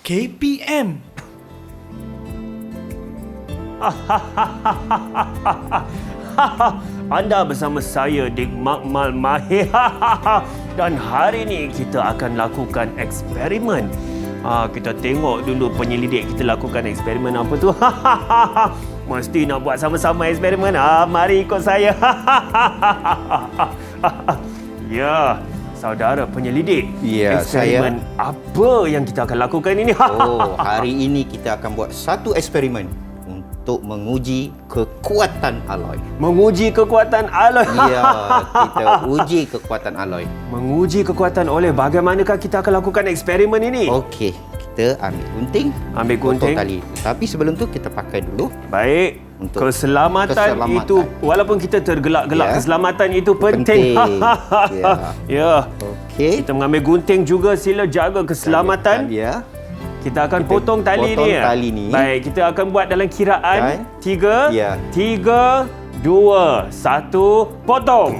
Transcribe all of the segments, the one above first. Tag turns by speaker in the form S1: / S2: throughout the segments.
S1: KPM.
S2: Anda bersama saya, Dik Makmal Mahir. Dan hari ini kita akan lakukan eksperimen. Kita tengok dulu penyelidik kita lakukan eksperimen apa tu. Mesti nak buat sama-sama eksperimen. Mari ikut saya. Ya, saudara penyelidik.
S3: Ya,
S2: eksperimen apa yang kita akan lakukan ini?
S3: Hari ini kita akan buat satu eksperimen untuk menguji kekuatan alloy.
S2: Menguji kekuatan alloy.
S3: Ya, kita uji kekuatan alloy.
S2: Menguji kekuatan alloy. Bagaimanakah kita akan lakukan eksperimen ini?
S3: Okey, kita ambil gunting.
S2: Ambil gunting.
S3: Potong tali. Tapi sebelum tu kita pakai dulu.
S2: Baik.
S3: Untuk
S2: keselamatan itu, walaupun kita tergelak-gelak, keselamatan itu penting. Ya.
S3: Okey.
S2: Kita mengambil gunting juga, sila jaga keselamatan.
S3: Ya.
S2: Kita akan potong tali ni. Baik, kita akan buat dalam kiraan 3, 3, 2, 1, potong.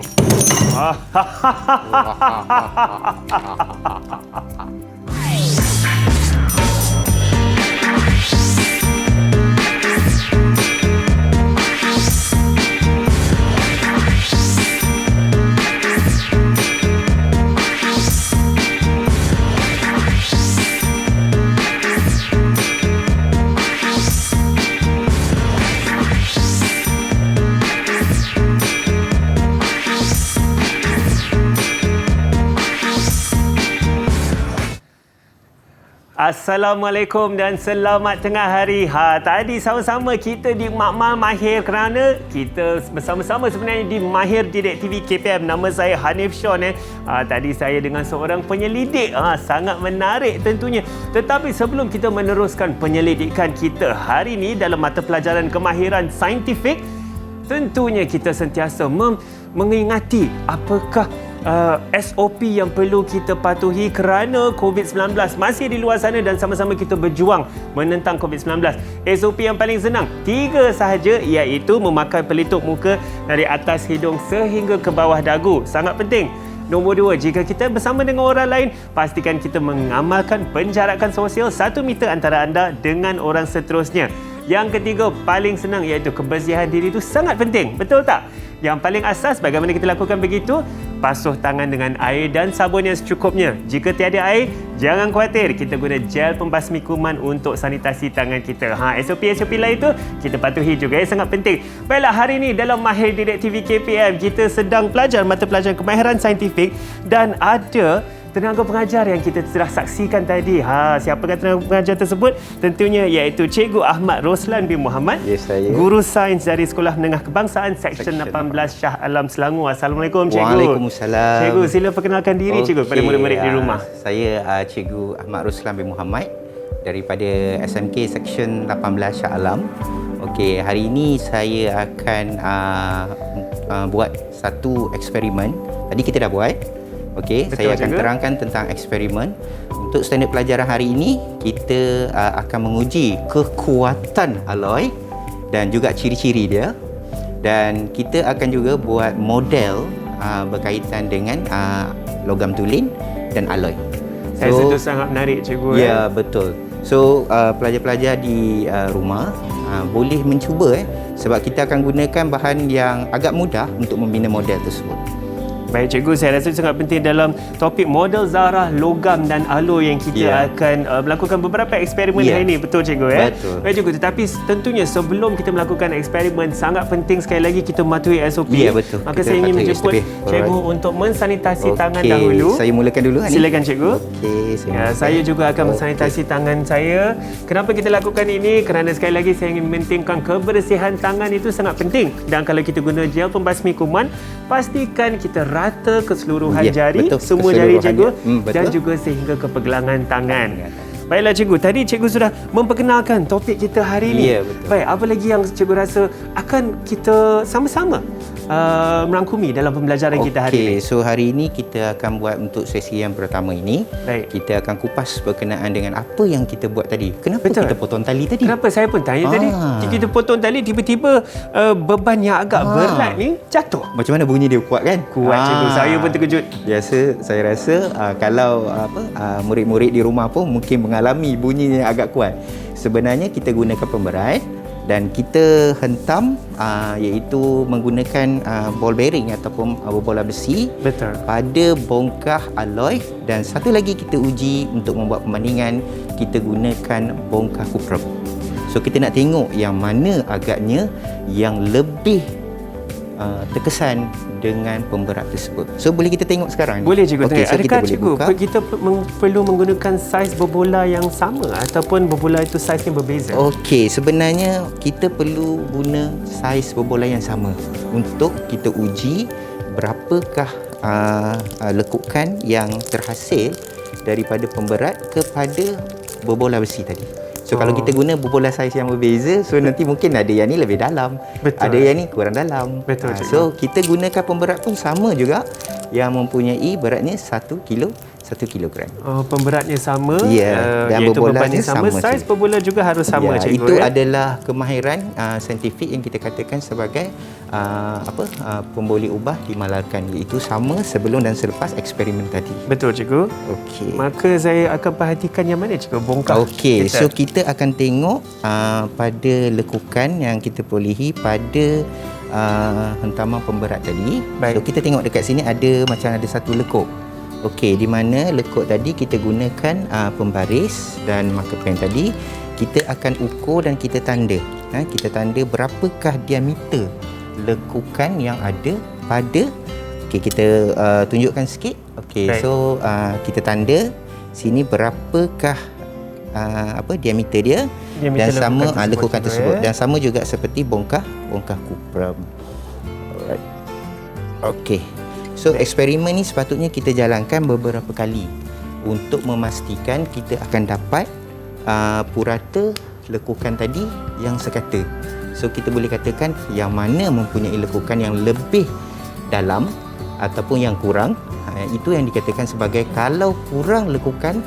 S2: Assalamualaikum dan selamat tengah hari. Tadi sama-sama kita di Makmal Mahir kerana kita bersama-sama sebenarnya di Mahir Direct TV KPM. Nama saya Hanif Sean. Tadi saya dengan seorang penyelidik. Sangat menarik tentunya. Tetapi sebelum kita meneruskan penyelidikan kita hari ini dalam mata pelajaran kemahiran saintifik, tentunya kita sentiasa mengingati apakah SOP yang perlu kita patuhi kerana COVID-19 masih di luar sana dan sama-sama kita berjuang menentang COVID-19. SOP yang paling senang, 3 sahaja, iaitu memakai pelitup muka dari atas hidung sehingga ke bawah dagu. Sangat penting. Nombor 2, jika kita bersama dengan orang lain, pastikan kita mengamalkan penjarakan sosial 1 meter antara anda dengan orang seterusnya. Yang ketiga, paling senang, iaitu kebersihan diri itu sangat penting. Betul tak? Yang paling asas, bagaimana kita lakukan begitu? Basuh tangan dengan air dan sabun yang secukupnya. Jika tiada air, jangan khawatir. Kita guna gel pembasmi kuman untuk sanitasi tangan kita. SOP-SOP lain itu kita patuhi juga. Sangat penting. Baiklah, hari ini dalam Mahir Direct TV KPM, kita sedang belajar mata pelajaran kemahiran saintifik dan ada tenaga pengajar yang kita telah saksikan tadi. Siapakah tenaga pengajar tersebut? Tentunya iaitu Cikgu Ahmad Roslan bin Muhammad.
S3: Yes, saya.
S2: Guru sains dari Sekolah Menengah Kebangsaan Seksyen 18 Shah Alam Selangor. Assalamualaikum Cikgu.
S3: Waalaikumsalam.
S2: Cikgu, sila perkenalkan diri Cikgu pada murid-murid di rumah.
S3: Saya Cikgu Ahmad Roslan bin Muhammad daripada SMK Seksyen 18 Shah Alam. Okey, hari ini saya akan buat satu eksperimen. Tadi kita dah buat. Okey, saya akan terangkan tentang eksperimen. Untuk standard pelajaran hari ini, kita akan menguji kekuatan alloy dan juga ciri-ciri dia. Dan kita akan juga buat model berkaitan dengan logam tulen dan alloy.
S2: Saya rasa itu sangat menarik Cikgu.
S3: Ya, betul. So, pelajar-pelajar di rumah boleh mencuba sebab kita akan gunakan bahan yang agak mudah untuk membina model tersebut.
S2: Baik Cikgu, saya rasa sangat penting dalam topik model zarah, logam dan alloy yang kita akan melakukan beberapa eksperimen hari ini. Betul Cikgu?
S3: Betul.
S2: Baik Cikgu, tetapi tentunya sebelum kita melakukan eksperimen, sangat penting sekali lagi kita mematuhi SOP.
S3: Ya, betul.
S2: Maka saya ingin menjemput Cikgu untuk mensanitasi tangan dahulu.
S3: Saya mulakan dulu.
S2: Silakan Cikgu.
S3: Okey,
S2: saya juga akan mensanitasi tangan saya. Kenapa kita lakukan ini? Kerana sekali lagi saya ingin mementingkan kebersihan tangan itu sangat penting. Dan kalau kita guna gel pembasmi kuman, pastikan kita rata keseluruhan jari,
S3: betul,
S2: semua jari Cikgu,
S3: betul.
S2: dan juga sehingga ke pergelangan tangan. Baiklah Cikgu, tadi Cikgu sudah memperkenalkan topik kita hari ini.
S3: Ya, betul.
S2: Baik, apa lagi yang Cikgu rasa akan kita sama-sama merangkumi dalam pembelajaran kita hari ini?
S3: So hari ini kita akan buat untuk sesi yang pertama ini.
S2: Baik.
S3: Kita akan kupas berkenaan dengan apa yang kita buat tadi. Kenapa
S2: Betul.
S3: kita potong tali tadi?
S2: Kenapa saya pun tanya tadi? Kita potong tali, tiba-tiba beban yang agak berat ni jatuh.
S3: Macam mana bunyi dia, kuat kan?
S2: Kuat, cikgu. Saya pun terkejut.
S3: Biasa saya rasa kalau murid-murid di rumah pun mungkin mengalami bunyi yang agak kuat. Sebenarnya kita gunakan pemberat dan kita hentam iaitu menggunakan ball bearing ataupun bola besi.
S2: Betul.
S3: Pada bongkah alloy, dan satu lagi kita uji untuk membuat perbandingan, kita gunakan bongkah kuprum. So kita nak tengok yang mana agaknya yang lebih terkesan dengan pemberat tersebut. So boleh kita tengok sekarang?
S2: Boleh cikgu.
S3: Okay, so
S2: adakah
S3: kita
S2: cikgu
S3: boleh buka.
S2: kita perlu menggunakan saiz berbola yang sama ataupun berbola itu saiznya berbeza?
S3: Okey, sebenarnya kita perlu guna saiz berbola yang sama untuk kita uji berapakah lekukan yang terhasil daripada pemberat kepada berbola besi tadi. So kalau kita guna berbola saiz yang berbeza, so nanti mungkin ada yang ni lebih dalam,
S2: Betul.
S3: ada yang ni kurang dalam.
S2: Betul,
S3: So kita gunakan pemberat pun sama juga, yang mempunyai beratnya 1 kilogram.
S2: Pemberatnya sama,
S3: Ya, dan
S2: iaitu
S3: berbolanya
S2: bebannya sama,
S3: sama,
S2: saiz
S3: cikgu.
S2: berbola juga harus sama,
S3: Ya,
S2: cikgu.
S3: itu adalah kemahiran saintifik yang kita katakan sebagai pemboli ubah dimalarkan, iaitu sama sebelum dan selepas eksperimen tadi.
S2: Betul, cikgu.
S3: Okey.
S2: Maka saya akan perhatikan yang mana, cikgu, bongkah
S3: Okey,
S2: kita.
S3: so kita akan tengok pada lekukan yang kita perolehi pada hentaman pemberat tadi.
S2: Baik.
S3: So kita tengok dekat sini ada macam ada satu lekuk. Okey, di mana lekuk tadi kita gunakan pembaris dan marker pen tadi. Kita akan ukur dan kita tanda. Kita tanda berapakah diameter lekukan yang ada pada. Okey, kita tunjukkan sikit. Okey,
S2: Baik.
S3: so kita tanda sini berapakah diameter dia,
S2: Diameter
S3: dan sama
S2: lekukan
S3: lekukan
S2: tersebut,
S3: tersebut,
S2: ya.
S3: dan sama juga seperti bongkah kuprum. Alright. Okey. So eksperimen ni sepatutnya kita jalankan beberapa kali untuk memastikan kita akan dapat purata lekukan tadi yang sekata. So kita boleh katakan yang mana mempunyai lekukan yang lebih dalam ataupun yang kurang. Itu yang dikatakan sebagai kalau kurang lekukan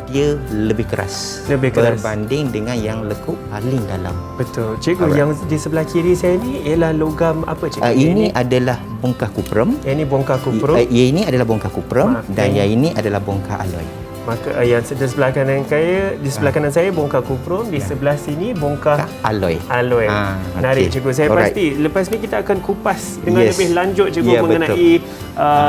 S3: dia lebih keras berbanding dengan yang lekuk paling dalam.
S2: Betul. Cikgu,
S3: Alright.
S2: yang di sebelah kiri saya ni ialah logam apa, cikgu?
S3: Ini adalah bongkah kuprum.
S2: Yang ini bongkah kuprum.
S3: Ini adalah bongkah kuprum dan
S2: yang
S3: yang ini adalah bongkah alloy.
S2: Maka yang di sebelah kanan saya, kanan saya bongkah kuprum, di sebelah sini bongkah
S3: Alloy.
S2: alloy. Menarik,
S3: okey.
S2: cikgu. Saya
S3: Alright.
S2: pasti lepas ni kita akan kupas dengan
S3: Yes.
S2: lebih lanjut, cikgu,
S3: Ya,
S2: mengenai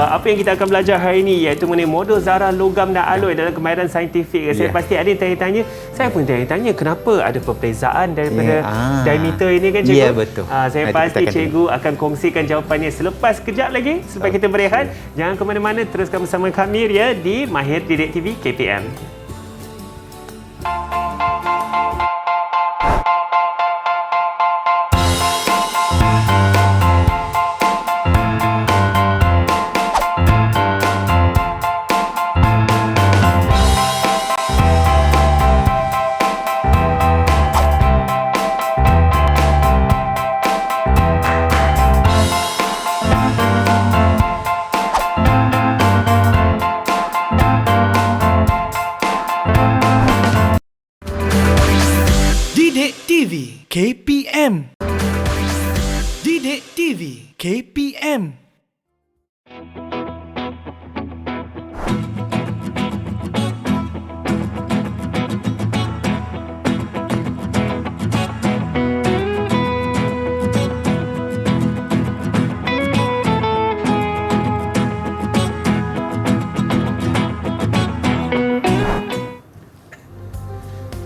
S2: apa yang kita akan belajar hari ini, iaitu mengenai modul zarah, logam dan alloy dalam kemahiran saintifik. Saya pasti ada yang tanya-tanya. Saya pun tanya-tanya kenapa ada perbezaan daripada diameter ini kan, cikgu?
S3: Ya, betul.
S2: Saya
S3: Nanti
S2: pasti
S3: kita akan
S2: cikgu akan kongsikan jawapannya selepas kejap lagi. Selepas kita berehat. Jangan ke mana-mana, teruskan bersama kami ya di Mahir Didik TV KPM.
S1: Didik TV KPM. Didik TV KPM.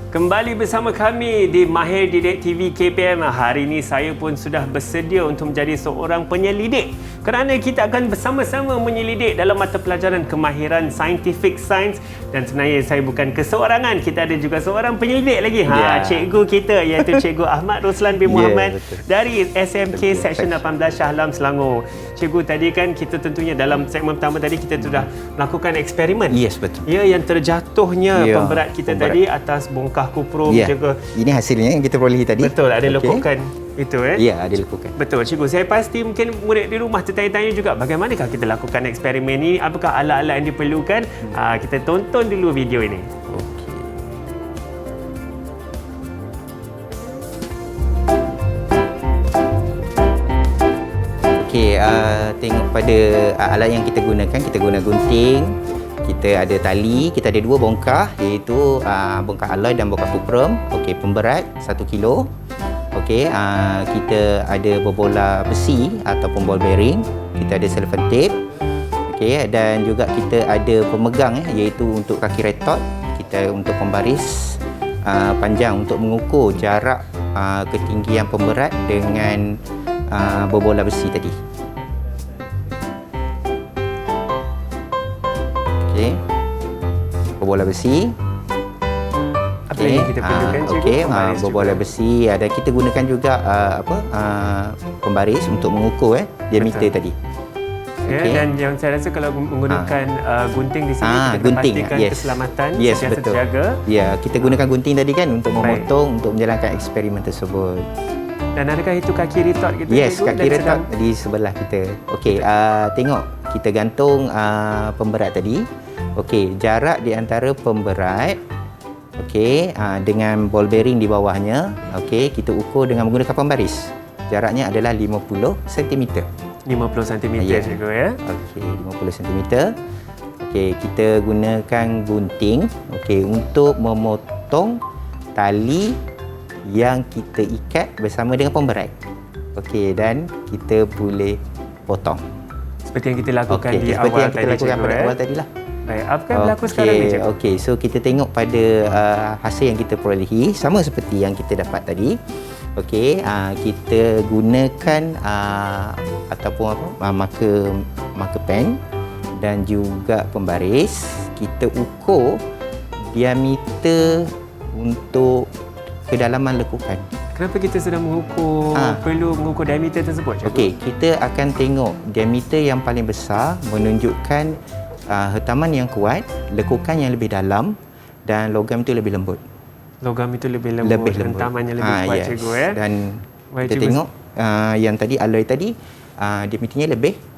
S2: Kembali bersama kami di Mahir Didik TV KPM. Hari ini saya pun sudah bersedia untuk menjadi seorang penyelidik, kerana kita akan bersama-sama menyelidik dalam mata pelajaran kemahiran scientific science. Dan sebenarnya saya bukan keseorangan, kita ada juga seorang penyelidik lagi. Cikgu kita, iaitu Cikgu Ahmad Ruslan bin Muhammad dari SMK Seksyen 18 Shah Alam, Selangor. Cikgu, tadi kan kita tentunya dalam segmen pertama tadi kita sudah melakukan eksperimen.
S3: Yes, betul.
S2: Ya, yang terjatuhnya
S3: Ya,
S2: pemberat kita
S3: pemberat.
S2: tadi atas bongkah kuprum
S3: Ya.
S2: juga.
S3: Ini hasilnya yang kita perolehi tadi.
S2: Betul, ada
S3: Okey.
S2: lekukan Itu
S3: Ya, dilakukan.
S2: Betul cikgu. Saya pasti mungkin murid di rumah tertanya-tanya juga bagaimanakah kita lakukan eksperimen ini, apakah alat-alat yang diperlukan. Kita tonton dulu video ini.
S3: Okey, tengok pada alat yang kita guna gunting, kita ada tali, kita ada 2 bongkah iaitu bongkah alloy dan bongkah kuprum. Okey, pemberat 1 kilo. Okey, kita ada bola besi ataupun ball bearing, kita ada cellophane tape. Okey, dan juga kita ada pemegang iaitu untuk kaki retot, kita untuk pembaris panjang untuk mengukur jarak ketinggian pemberat dengan berbola besi tadi. Okey. Berbola besi.
S2: Apa yang kita perlukan cikgu?
S3: Okey,
S2: Pembaris
S3: berbola
S2: juga.
S3: besi ada, kita gunakan juga pembaris untuk mengukur diameter tadi.
S2: Ya,
S3: Okey.
S2: dan yang saya rasa kalau menggunakan gunting di sini kita
S3: gunting,
S2: pastikan
S3: yes.
S2: keselamatan
S3: Yes,
S2: sentiasa
S3: betul.
S2: terjaga.
S3: Ya, kita gunakan gunting tadi kan untuk
S2: Baik.
S3: memotong, untuk menjalankan eksperimen tersebut.
S2: Dan adakah itu kaki retot kita
S3: Yes,
S2: cikgu?
S3: kaki
S2: Dan
S3: retot di sebelah kita. Okey, tengok kita gantung pemberat tadi. Okey, jarak di antara pemberat dengan ball bearing di bawahnya, okey, kita ukur dengan menggunakan pembaris. Jaraknya adalah 50 cm.
S2: 50 cm
S3: Ya.
S2: cikgu ya.
S3: Okey, 50 cm. Okey, kita gunakan gunting untuk memotong tali yang kita ikat bersama dengan pemberat. Okey, dan kita boleh potong.
S2: Seperti yang kita lakukan di
S3: seperti
S2: awal
S3: yang kita
S2: tadi
S3: lakukan
S2: cikgu
S3: pada
S2: ya.
S3: awal tadilah.
S2: Baik, apa yang berlaku sekarang ni cikgu?
S3: Okey, so kita tengok pada hasil yang kita perolehi sama seperti yang kita dapat tadi. Okey, kita gunakan ataupun marker pen dan juga pembaris. Kita ukur diameter untuk kedalaman lekukan.
S2: Kenapa kita sedang mengukur perlu mengukur diameter tersebut cikgu?
S3: Okey, kita akan tengok diameter yang paling besar menunjukkan hentaman yang kuat, lekukan yang lebih dalam dan logam itu lebih lembut.
S2: Logam itu lebih lembut, hentamannya lebih kuat
S3: yes.
S2: cikgu ya.
S3: Dan
S2: Baik,
S3: kita
S2: cikgu.
S3: tengok yang tadi alloy tadi diameternya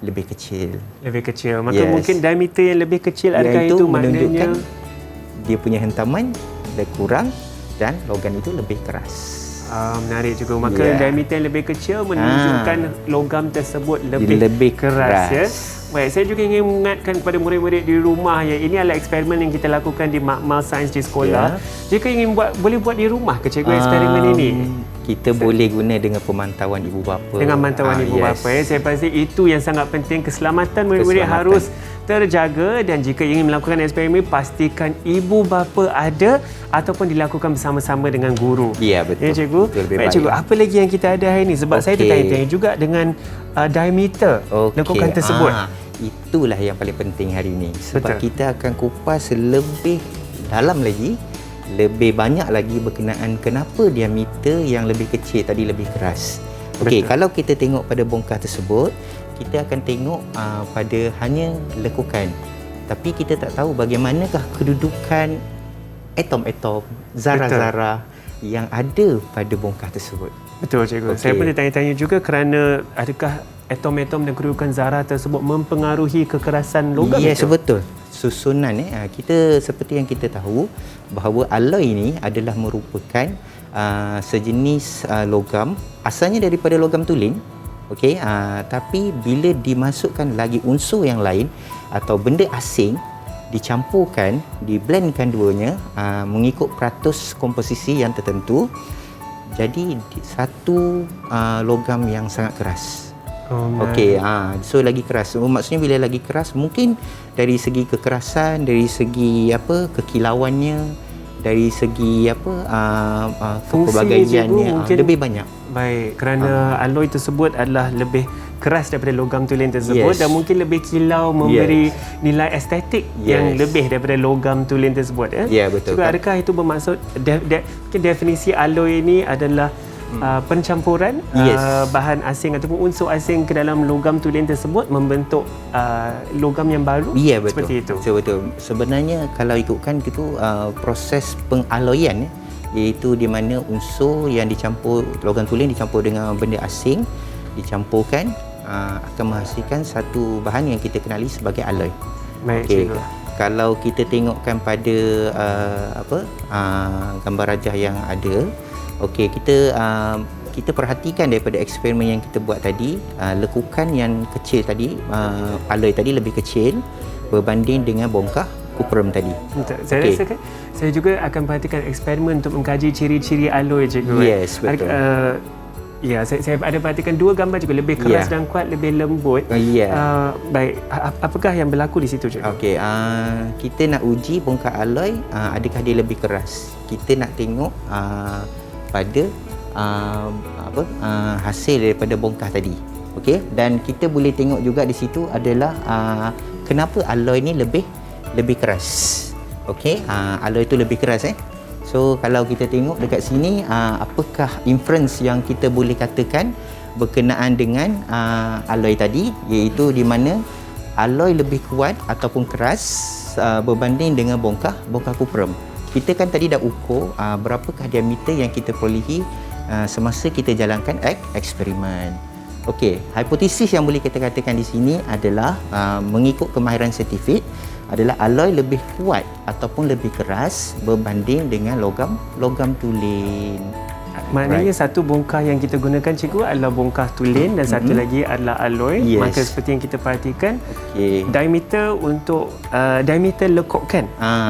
S3: lebih kecil.
S2: Lebih kecil. Maka
S3: Yes.
S2: mungkin diameter yang lebih kecil adakah
S3: Iaitu
S2: itu
S3: menunjukkan
S2: maknanya
S3: dia punya hentaman lebih kurang dan logam itu lebih keras.
S2: menarik juga. Maka
S3: Ya.
S2: diameter yang lebih kecil menunjukkan logam tersebut lebih keras ya. Baik, saya juga ingin mengingatkan kepada murid-murid di rumah ya, ini adalah eksperimen yang kita lakukan di Makmal Sains di sekolah. Jika ingin boleh buat di rumah ke cikgu eksperimen ini?
S3: Kita boleh guna dengan pemantauan ibu bapa.
S2: Dengan pantauan ibu bapa ya. Saya pasti itu yang sangat penting, keselamatan murid-murid harus terjaga, dan jika ingin melakukan eksperimen pastikan ibu bapa ada ataupun dilakukan bersama-sama dengan guru.
S3: Ya, betul.
S2: Ya cikgu.
S3: Betul, lebih
S2: Baik
S3: baik.
S2: cikgu, apa lagi yang kita ada hari ini? Sebab saya
S3: Okey.
S2: tertanya-tanya juga dengan diameter lekukan tersebut.
S3: Itulah yang paling penting hari ini. Sebab
S2: Betul.
S3: kita akan kupas lebih dalam lagi, lebih banyak lagi berkenaan kenapa diameter yang lebih kecil tadi lebih keras. Okey,
S2: Betul.
S3: kalau kita tengok pada bongkah tersebut, kita akan tengok pada hanya lekukan. Tapi kita tak tahu bagaimanakah kedudukan atom-atom, zara-zara yang ada pada bongkah tersebut.
S2: Betul cikgu.
S3: Okey.
S2: Saya pun tertanya-tanya juga kerana adakah atom-atom dan kedudukan zarah tersebut mempengaruhi kekerasan logam
S3: Yes,
S2: itu?
S3: betul. Susunan kita seperti yang kita tahu bahawa alloy ini adalah merupakan sejenis logam, asalnya daripada logam tulen. Okey, tapi bila dimasukkan lagi unsur yang lain atau benda asing, dicampurkan, diblendkan duanya mengikut peratus komposisi yang tertentu, jadi satu logam yang sangat keras. Okey, so lagi keras. Maksudnya bila lagi keras, mungkin dari segi kekerasan, dari segi kekilauannya, dari segi kepelbagaiannya
S2: mungkin
S3: lebih banyak.
S2: Baik, kerana alloy tersebut adalah lebih keras daripada logam tulen tersebut,
S3: Yes.
S2: dan mungkin lebih kilau, memberi nilai estetik yang
S3: Yes.
S2: lebih daripada logam tulen tersebut ya.
S3: Ya, betul.
S2: Juga adakah itu bermaksud mungkin definisi alloy ini adalah pencampuran
S3: Yes.
S2: bahan asing ataupun unsur asing ke dalam logam tulen tersebut membentuk logam yang baru?
S3: Ya, betul.
S2: Seperti itu.
S3: Betul. Sebenarnya kalau ikutkan itu proses pengaloyan iaitu di mana unsur yang dicampur, logam tulen dicampur dengan benda asing, dicampurkan akan menghasilkan satu bahan yang kita kenali sebagai alloy.
S2: Baik,
S3: Okey.
S2: cikgu.
S3: Kalau kita tengokkan pada gambar rajah yang ada, okey, kita perhatikan daripada eksperimen yang kita buat tadi, lekukan yang kecil tadi, alloy tadi lebih kecil berbanding dengan bongkah kuprum tadi.
S2: Betul. Saya
S3: Okey.
S2: rasa kan saya juga akan perhatikan eksperimen untuk mengkaji ciri-ciri alloy, cikgu.
S3: Yes, betul.
S2: Ya, saya ada perhatikan dua gambar juga, lebih keras dan kuat, lebih lembut. Baik, apakah yang berlaku di situ, cikgu?
S3: Okey, kita nak uji bongkah alloy, adakah dia lebih keras. Kita nak tengok pada hasil daripada bongkah tadi. Okey, dan kita boleh tengok juga di situ adalah kenapa alloy ni lebih keras. Okey, alloy tu lebih keras So kalau kita tengok dekat sini, apakah inference yang kita boleh katakan berkenaan dengan alloy tadi, iaitu di mana alloy lebih kuat ataupun keras berbanding dengan bongkah kuprum. Kita kan tadi dah ukur berapakah diameter yang kita perolehi semasa kita jalankan eksperimen. Okey, hipotesis yang boleh kita katakan di sini adalah mengikut kemahiran saintifik adalah alloy lebih kuat ataupun lebih keras berbanding dengan logam tulen.
S2: Maknanya satu bongkah yang kita gunakan, cikgu, adalah bongkah tulen dan satu lagi adalah alloy.
S3: Yes.
S2: Maka seperti yang kita perhatikan,
S3: Okey.
S2: diameter untuk diameter lekukkan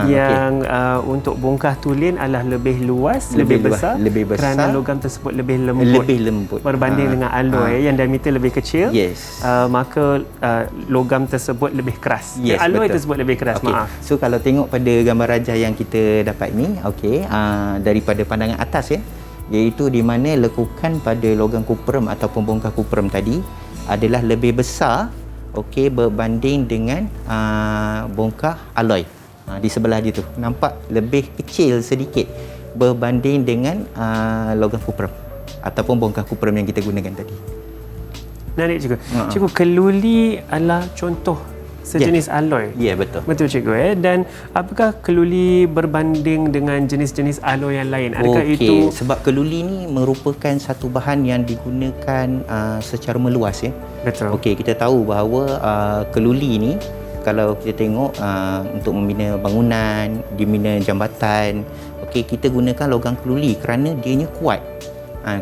S2: yang untuk bongkah tulen adalah lebih luas, lebih besar kerana logam tersebut lebih lembut berbanding dengan alloy yang diameter lebih kecil.
S3: Yes.
S2: Maka logam tersebut lebih keras.
S3: Yes,
S2: alloy
S3: betul.
S2: tersebut lebih keras.
S3: Okay.
S2: Maaf.
S3: So kalau tengok pada gambar rajah yang kita dapat ni, daripada pandangan atas iaitu di mana lekukan pada logam kuprum ataupun bongkah kuprum tadi adalah lebih besar berbanding dengan bongkah alloy. Di sebelah dia tu nampak lebih kecil sedikit berbanding dengan logam kuprum ataupun bongkah kuprum yang kita gunakan tadi.
S2: Menarik, cikgu. Cikgu, keluli adalah contoh sejenis alloy.
S3: Ya, betul.
S2: Betul, cikgu. Dan apakah keluli berbanding dengan jenis-jenis alloy yang lain? Adakah itu
S3: sebab keluli ni merupakan satu bahan yang digunakan secara meluas
S2: Betul.
S3: Okey, kita tahu bahawa keluli ni kalau kita tengok untuk membina bangunan, dibina jambatan, kita gunakan logam keluli kerana dianya kuat.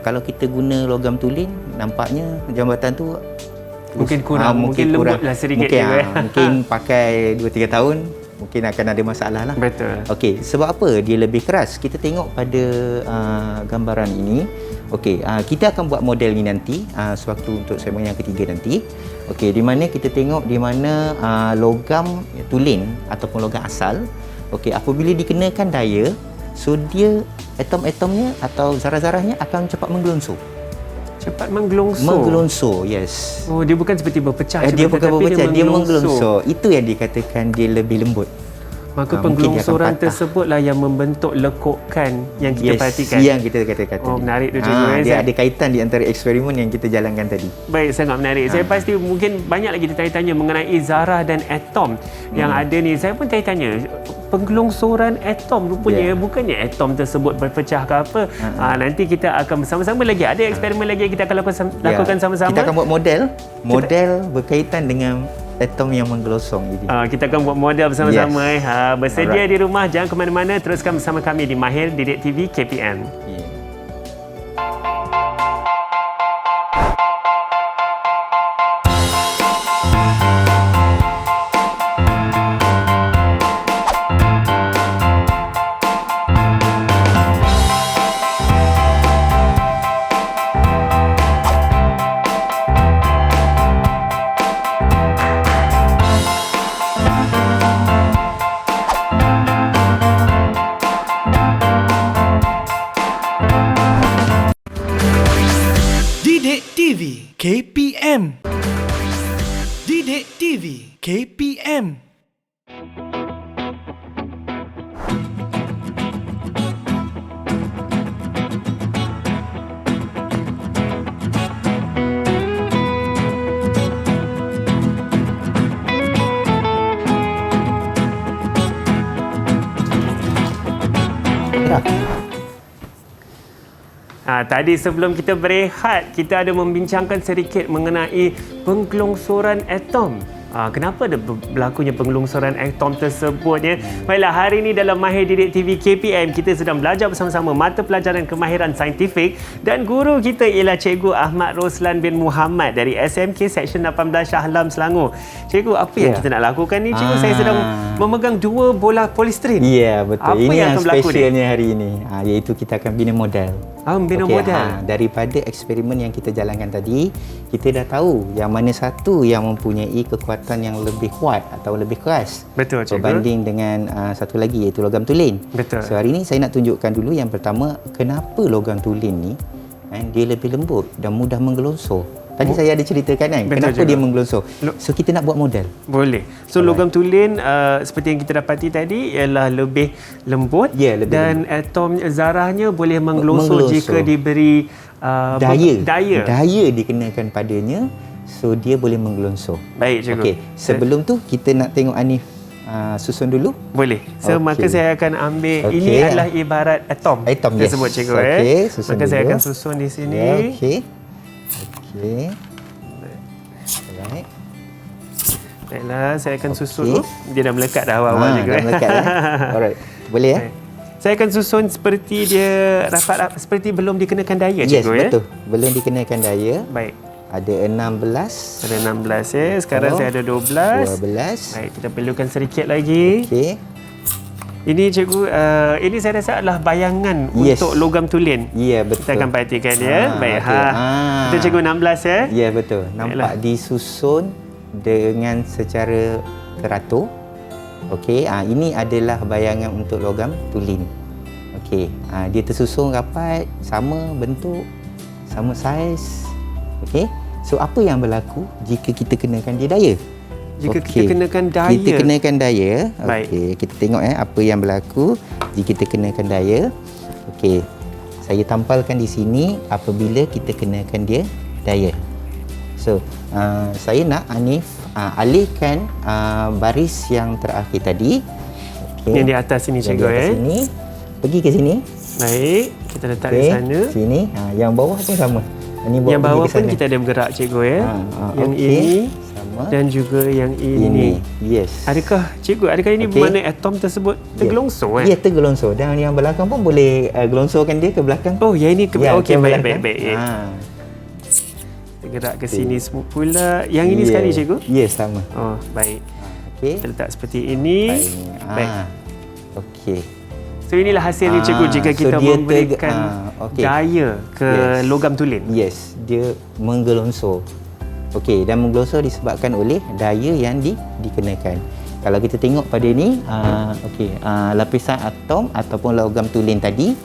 S3: Kalau kita guna logam tulen, nampaknya jambatan tu
S2: mungkin kurang, mungkin lembutlah sedikit.
S3: Mungkin pakai 2-3 tahun mungkin akan ada masalah lah.
S2: Betul.
S3: Okey, sebab apa dia lebih keras? Kita tengok pada gambaran ini. Okey, kita akan buat model ni nanti sewaktu untuk segmen yang ketiga nanti. Okey, di mana kita tengok di mana logam tulen ataupun logam asal, apabila dikenakan daya, so dia atom-atomnya atau zarah-zarahnya akan cepat menggelongsor.
S2: Cepat menggelongsor.
S3: Menggelongsor, yes.
S2: Oh, dia bukan seperti berpecah.
S3: Dia bukan berpecah, dia
S2: menggelongsor.
S3: Itu yang dikatakan dia lebih lembut.
S2: Maka penggelongsoran tersebutlah yang membentuk lekukan yang kita perhatikan.
S3: Yang kita katakan tadi.
S2: Oh, menarik tu, cikgu.
S3: Dia ada kaitan di antara eksperimen yang kita jalankan tadi.
S2: Baik, sangat menarik. Saya pasti mungkin banyak lagi tanya-tanya mengenai zarah dan atom yang ada ni. Saya pun tanya-tanya, penggelongsoran atom rupanya bukannya atom tersebut berpecah ke apa. Nanti kita akan bersama-sama lagi. Ada eksperimen lagi yang kita akan lakukan sama-sama.
S3: Kita akan buat model berkaitan dengan atom yang menggelosong.
S2: Kita akan buat model bersama-sama. Bersedia di rumah, jangan ke mana-mana. Teruskan bersama kami di Mahir Didik TV KPM.
S1: Didik TV KPM. Didik TV KPM.
S2: Tadi sebelum kita berehat, kita ada membincangkan sedikit mengenai penggelongsoran atom. Kenapa ada berlakunya penggelongsoran atom tersebut ya? Baiklah, hari ini dalam Mahir Didik TV KPM kita sedang belajar bersama-sama mata pelajaran kemahiran saintifik dan guru kita ialah Cikgu Ahmad Roslan bin Muhammad dari SMK Seksyen 18 Shah Alam Selangor. Cikgu, apa yang kita nak lakukan ni? Cikgu, saya sedang memegang 2 bola polistiren.
S3: Ya, betul.
S2: Apa
S3: ini yang
S2: akan berlaku
S3: specialnya hari ini. Iaitu kita akan bina model.
S2: Bina model.
S3: Daripada eksperimen yang kita jalankan tadi, kita dah tahu yang mana satu yang mempunyai kekuatan yang lebih kuat atau lebih keras.
S2: Betul, Cikgu.
S3: Berbanding dengan satu lagi iaitu logam tulen.
S2: Betul.
S3: So hari ini saya nak tunjukkan dulu yang pertama, kenapa logam tulen ni dia lebih lembut dan mudah menggelonsor. Tadi saya ada ceritakan kan,
S2: betul,
S3: kenapa
S2: Cikgu.
S3: dia menggelonsor. So kita nak buat model.
S2: Boleh. So logam tulen seperti yang kita dapati tadi ialah lebih lembut dan atom zarahnya boleh menggelonsor jika diberi
S3: daya dikenakan padanya, so dia boleh menggelonsor.
S2: Baik, Cikgu.
S3: Okey, sebelum tu kita nak tengok Hanif susun dulu.
S2: Boleh. So maka saya akan ambil ini adalah ibarat atom. Tersebut, Cikgu. Maka saya akan susun di sini.
S3: Okey. Alright.
S2: Baiklah, saya akan susun dulu. Dia dah melekat dah awal-awal juga.
S3: Dah melekat Alright. Boleh ya?
S2: Saya akan susun seperti dia rapat seperti belum dikenakan daya, Cikgu.
S3: Yes, betul. Belum dikenakan daya.
S2: Baik.
S3: Ada 16.
S2: Ada 16 ya. Sekarang saya ada 12.
S3: 12.
S2: Baik, kita perlukan sedikit lagi.
S3: Okey.
S2: Ini Cikgu, ini saya rasa adalah bayangan untuk logam tulen.
S3: Ya, betul.
S2: Kita akan perhatikan ya. Baik,
S3: okay.
S2: Itu Cikgu 16 ya.
S3: Ya, betul. Nampak disusun dengan secara teratur. Okey, ini adalah bayangan untuk logam tulen. Okey, dia tersusun rapat, sama bentuk, sama saiz. Okey. So apa yang berlaku jika kita kenakan dia daya?
S2: Jika kita kenakan daya.
S3: Kita kenakan daya.
S2: Baik.
S3: Okey, kita tengok apa yang berlaku jika kita kenakan daya. Okey. Saya tampalkan di sini apabila kita kenakan dia daya. So, saya nak Hanif alihkan baris yang terakhir tadi.
S2: Okay. Yang di atas sini, Cikgu.
S3: Sini. Pergi ke sini.
S2: Baik, kita letak di sana.
S3: Sini. Yang bawah pun sama.
S2: Yang bawah pun kita ada bergerak, Cikgu ya. Yang ini sama. Dan juga yang ini.
S3: Yes.
S2: Adakah ini bermakna atom tersebut tergelongsor?
S3: Ya, tergelongsor. Dan yang belakang pun boleh gelongsorkan dia ke belakang.
S2: Oh, yang ini ke belakang. Okey, baik. Gerak ke sini semua pula. Yang ini sekali, Cikgu?
S3: Ya, sama.
S2: Oh, baik.
S3: Okey.
S2: Kita letak seperti ini.
S3: Baik. Okey.
S2: So inilah hasilnya, Cikgu, jika kita memberikan daya ke logam tulen.
S3: Yes, dia menggelonsor. Okey, dan menggelonsor disebabkan oleh daya yang dikenakan. Kalau kita tengok pada ni, lapisan atom ataupun logam tulen tadi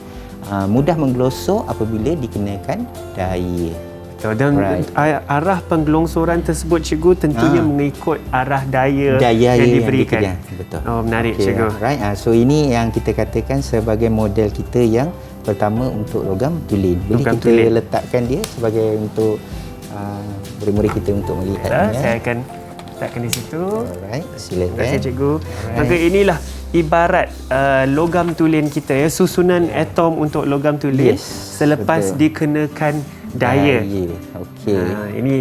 S3: mudah menggelonsor apabila dikenakan daya.
S2: Dan arah penggelongsoran tersebut, Cikgu, tentunya mengikut arah daya yang diberikan.
S3: Betul.
S2: Oh, menarik, Cikgu.
S3: Right. So ini yang kita katakan sebagai model kita yang pertama untuk logam tulen. Boleh kita letakkan dia sebagai untuk murid-murid kita untuk melihatnya.
S2: Saya akan letakkan di situ.
S3: Alright, silakan.
S2: Terima kasih, Cikgu. Maka inilah ibarat logam tulen kita ya, susunan atom untuk logam tulen selepas dikenakan daya.
S3: Okey.
S2: Ini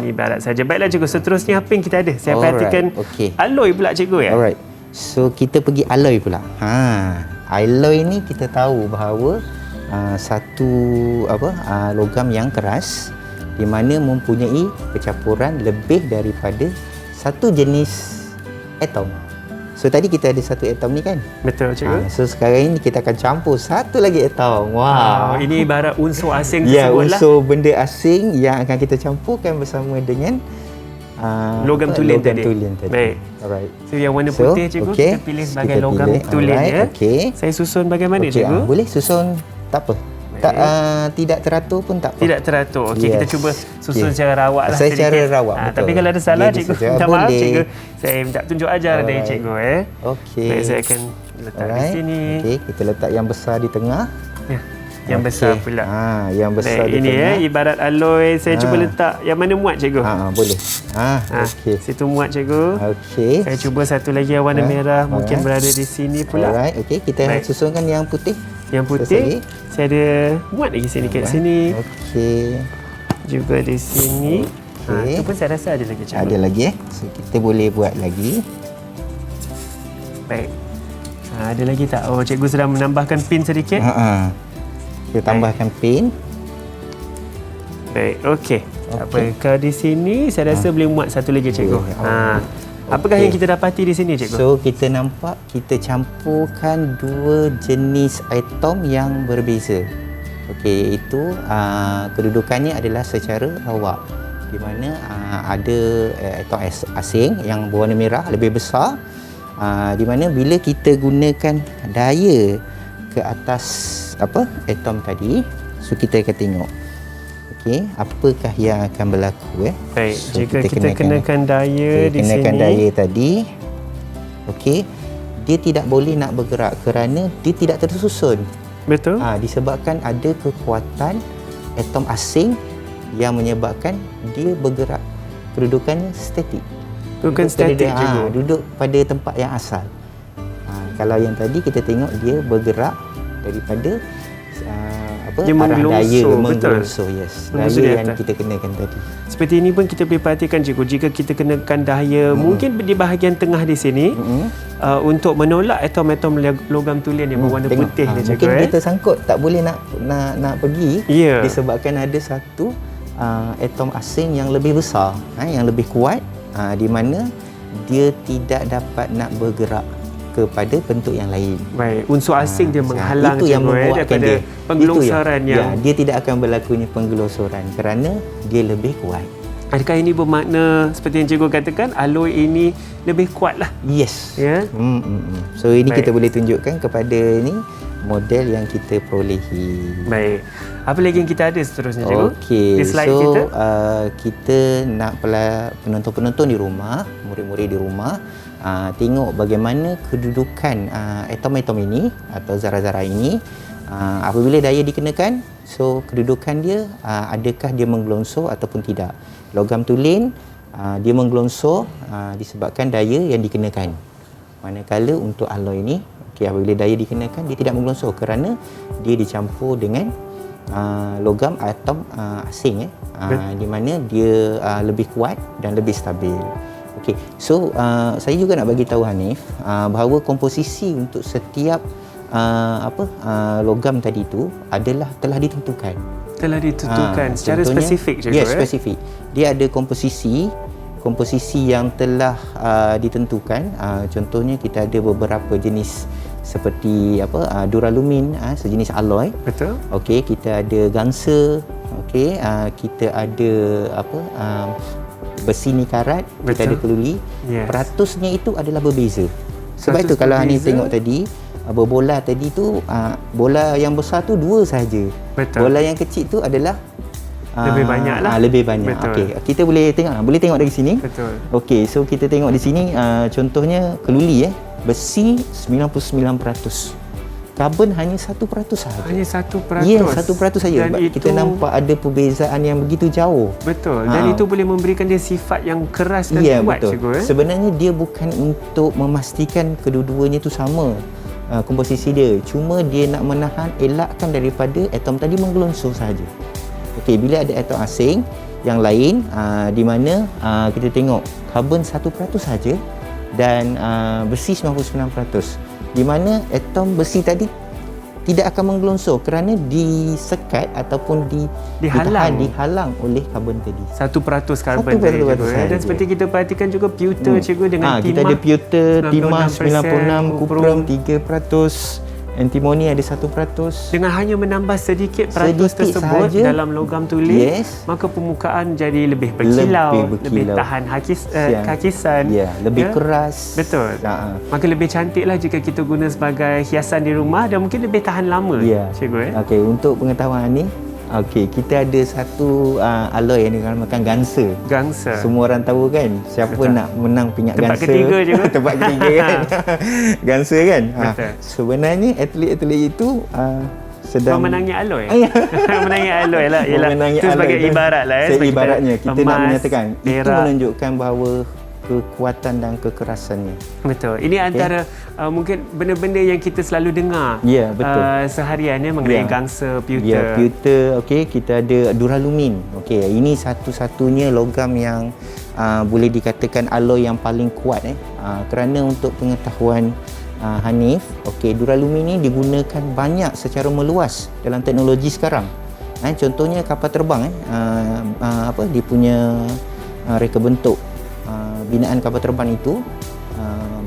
S2: ibarat saja. Baiklah, Cikgu. Seterusnya apa yang kita ada? Saya perhatikan alloy pula, Cikgu ya.
S3: Alright. So kita pergi alloy pula. Alloy ni kita tahu bahawa satu logam yang keras di mana mempunyai percampuran lebih daripada satu jenis atom. So tadi kita ada satu atom ni kan?
S2: Betul, Cikgu.
S3: So sekarang ini kita akan campur satu lagi atom. Wow.
S2: Ini ibarat unsur asing
S3: tersebut
S2: lah.
S3: Unsur benda asing yang akan kita campurkan bersama dengan
S2: logam tulen tadi. Baik.
S3: Alright.
S2: So yang warna putih, Cikgu, kita pilih sebagai logam tulen ya. Saya susun bagaimana, Cikgu?
S3: Boleh susun, tak apa. Tidak teratur pun tak apa.
S2: Tidak teratur. Okey, kita cuba susun secara rawak lah.
S3: Secara rawak, betul.
S2: Tapi kalau ada salah, Cikgu, minta maaf, Cikgu. Saya minta tunjuk ajar dari Cikgu
S3: Okey.
S2: Baik, saya akan letak di sini.
S3: Okey, kita letak yang besar di tengah.
S2: Ya. Yang besar pula.
S3: Yang besar di
S2: ini
S3: tengah.
S2: Ibarat alloy. Saya cuba letak yang mana muat, Cikgu.
S3: Boleh. Okey.
S2: Situ muat, Cikgu.
S3: Okey.
S2: Saya cuba satu lagi yang warna merah mungkin berada di sini pula.
S3: Alright. Okey, kita susunkan yang putih.
S2: Yang putih, saya ada muat lagi sini kat sini.
S3: Okey.
S2: Juga di sini.
S3: Okey.
S2: Itu pun saya rasa ada lagi, cikgu.
S3: Ada lagi So kita boleh buat lagi.
S2: Baik. Ada lagi tak? Oh, cikgu sedang menambahkan pin sedikit.
S3: Kita tambahkan pin.
S2: Baik, okey. Tak apa. Kalau di sini saya rasa boleh muat satu lagi, cikgu. Apakah yang kita dapati di sini, cikgu?
S3: So kita nampak kita campurkan dua jenis atom yang berbeza. Okey, iaitu kedudukannya adalah secara rawak. Di mana ada atom asing yang berwarna merah lebih besar. Di mana bila kita gunakan daya ke atas atom tadi, so kita akan tengok okey, apakah yang akan berlaku
S2: Baik,
S3: so,
S2: jika kita kenakan daya di
S3: kenakan
S2: sini.
S3: daya tadi, okey, dia tidak boleh nak bergerak kerana dia tidak tersusun.
S2: Betul?
S3: Disebabkan ada kekuatan atom asing yang menyebabkan dia bergerak. Kedudukannya statik.
S2: Bukan statik juga.
S3: Duduk pada tempat yang asal. Kalau yang tadi kita tengok dia bergerak daripada
S2: dia
S3: arah daya
S2: betul.
S3: Yes.
S2: Menggelungsur
S3: Daya
S2: di
S3: yang
S2: atas.
S3: kita kenakan tadi.
S2: Seperti ini pun kita boleh perhatikan, cikgu, jika kita kenakan daya mungkin di bahagian tengah di sini untuk menolak atom-atom logam tulen yang berwarna putih ni, cikgu.
S3: Mungkin dia tersangkut, tak boleh nak pergi disebabkan ada satu atom asing yang lebih besar, yang lebih kuat, di mana dia tidak dapat nak bergerak kepada bentuk yang lain.
S2: Baik, unsur asing dia menghalang,
S3: itu yang membuatkan
S2: daripada penggelongsoran yang
S3: dia tidak akan berlakunya penggelongsoran kerana dia lebih kuat.
S2: Adakah ini bermakna seperti yang cikgu katakan, alloy ini lebih kuat lah?
S3: Yes.
S2: Ya.
S3: So ini kita boleh tunjukkan kepada ni model yang kita perolehi.
S2: Baik. Apa lagi yang kita ada seterusnya, cikgu?
S3: Okey.
S2: Di slide
S3: so,
S2: kita.
S3: Kita nak penonton-penonton di rumah, murid-murid di rumah, tengok bagaimana kedudukan atom-atom ini atau zarah-zarah ini apabila daya dikenakan. So kedudukan dia, adakah dia menggelongsor ataupun tidak. Logam tulen dia menggelongsor disebabkan daya yang dikenakan. Manakala untuk alloy ini, apabila daya dikenakan, dia tidak menggelongsor kerana dia dicampur dengan logam atom asing di mana dia lebih kuat dan lebih stabil. Okey, so saya juga nak bagi tahu Hanif bahawa komposisi untuk setiap logam tadi tu adalah telah ditentukan.
S2: Telah ditentukan secara spesifik, cikgu.
S3: Ya, spesifik. Dia ada komposisi yang telah ditentukan. Contohnya kita ada beberapa jenis seperti duralumin, sejenis alloy.
S2: Betul.
S3: Okey, kita ada gangsa. Okey, kita ada besi nikarat, kita ada keluli.
S2: Yes.
S3: Peratusnya itu adalah berbeza. Sebab itu kalau Hanif tengok tadi, berbola tadi tu, bola yang besar tu 2 sahaja.
S2: Betul.
S3: Bola yang kecil tu adalah
S2: lebih banyak lah.
S3: Lebih banyak. Okey, kita boleh tengok dari sini.
S2: Betul.
S3: Okey, so kita tengok di sini contohnya keluli besi 99%. Karbon hanya 1% sahaja.
S2: Hanya 1%.
S3: Ya, 1% saja.
S2: Dan
S3: Kita nampak ada perbezaan yang begitu jauh.
S2: Betul. Dan itu boleh memberikan dia sifat yang keras dan kuat,
S3: betul.
S2: cikgu.
S3: Sebenarnya dia bukan untuk memastikan kedua-duanya tu sama komposisi dia. Cuma dia nak menahan, elakkan daripada atom tadi menggelongsor sahaja. Okey, bila ada atom asing yang lain di mana kita tengok karbon 1% saja dan besi 99%. Di mana atom besi tadi tidak akan menggelongsor kerana disekat ataupun dihalang oleh karbon tadi.
S2: 1% karbon tadi, cikgu. Dan seperti kita perhatikan juga pewter, cikgu, dengan timah.
S3: Kita ada pewter, timah 96, kuprum 3%, antimoni ada 1%.
S2: Dengan hanya menambah sedikit peratus tersebut sahaja dalam logam tulen, maka permukaan jadi lebih berkilau, lebih tahan hakisan,
S3: lebih keras.
S2: Betul. Maka lebih cantiklah jika kita guna sebagai hiasan di rumah dan mungkin lebih tahan lama, cikgu.
S3: Okey, untuk pengetahuan ni, kita ada satu alloy yang dinamakan gangsa. Semua orang tahu kan siapa nak menang pingat
S2: tempat
S3: gangsa.
S2: Ketiga juga.
S3: Tempat ketiga kan. Gangsa kan. Sebenarnya atlet-atlet itu sedang
S2: memenangi alloy. Memenangi alloy lah. Itu sebagai ibarat lah.
S3: Ibaratnya kita nak menyatakan itu menunjukkan bahawa kekuatan dan kekerasannya.
S2: Betul. Ini antara mungkin benda-benda yang kita selalu dengar
S3: Ya, betul.
S2: seharian mengenai
S3: Ya.
S2: gangsa pewter.
S3: Ya, pewter, okey, kita ada duralumin. Okey, ini satu-satunya logam yang boleh dikatakan alloy yang paling kuat kerana untuk pengetahuan Hanif, okey, duralumin ini digunakan banyak secara meluas dalam teknologi sekarang. Contohnya kapal terbang dia punya reka bentuk binaan kapal terbang itu,